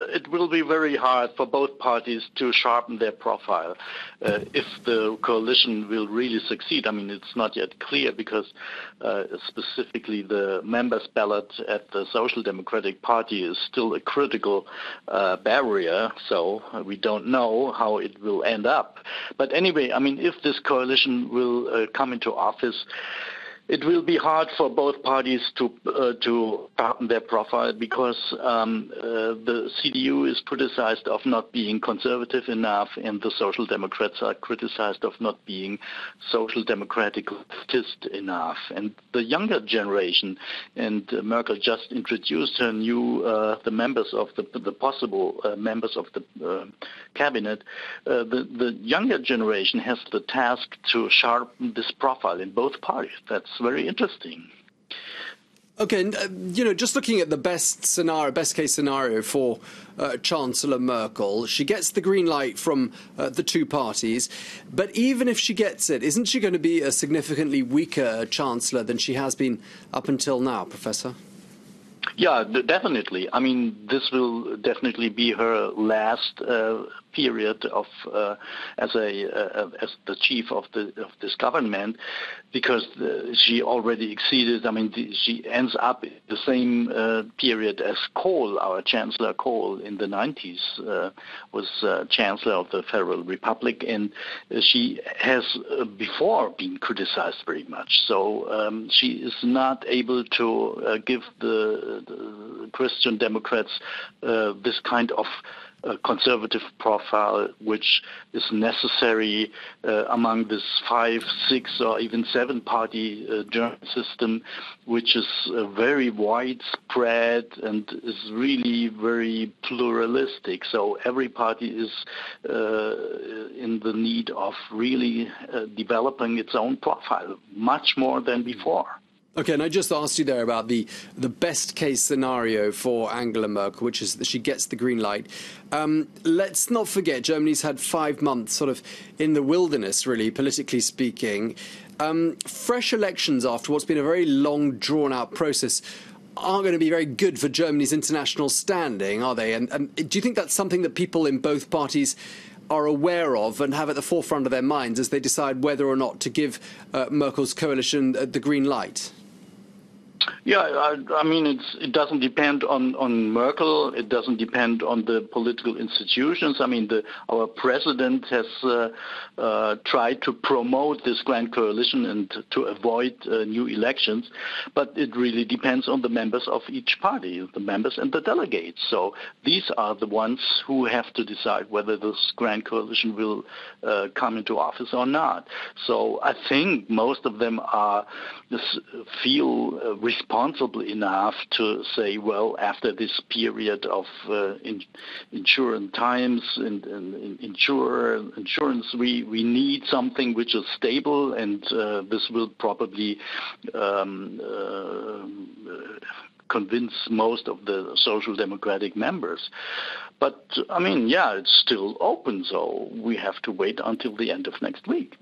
it will be very hard for both parties to sharpen their profile if the coalition will really succeed. I mean, it's not yet clear because specifically the members' ballot at the Social Democratic Party is still a critical barrier, so we don't know how it will end up. But anyway, I mean, if this coalition will come into office, it will be hard for both parties to sharpen their profile because the CDU is criticized of not being conservative enough, and the Social Democrats are criticized of not being social democratic leftist enough. And the younger generation, and Merkel just introduced her new the members of the possible members of the cabinet. The younger generation has the task to sharpen this profile in both parties. That's very interesting. Okay, just looking at the best case scenario for Chancellor Merkel, she gets the green light from the two parties. But even if she gets it, isn't she going to be a significantly weaker Chancellor than she has been up until now, Professor? Yeah, definitely. I mean, this will definitely be her last period of as the chief of this government, because she already exceeded. I mean, she ends up in the same period as Kohl, our Chancellor Kohl in the 90s was Chancellor of the Federal Republic, and she has before been criticized very much. So she is not able to give the Christian Democrats this kind of conservative profile, which is necessary among this 5, 6, or even 7-party German system, which is very widespread and is really very pluralistic. So every party is in the need of really developing its own profile, much more than before. Okay, and I just asked you there about the best case scenario for Angela Merkel, which is that she gets the green light. Let's not forget Germany's had 5 months sort of in the wilderness, really, politically speaking. Fresh elections after what's been a very long, drawn-out process aren't going to be very good for Germany's international standing, are they? And do you think that's something that people in both parties are aware of and have at the forefront of their minds as they decide whether or not to give Merkel's coalition the green light? Yeah, I mean, it doesn't depend on Merkel. It doesn't depend on the political institutions. I mean, our president has tried to promote this grand coalition and to avoid new elections, but it really depends on the members of each party, the members and the delegates. So these are the ones who have to decide whether this grand coalition will come into office or not. So I think most of them feel responsible enough to say, well, after this period of insurance times and insurance, we need something which is stable, and this will probably convince most of the Social Democratic members. But, I mean, yeah, it's still open, so we have to wait until the end of next week.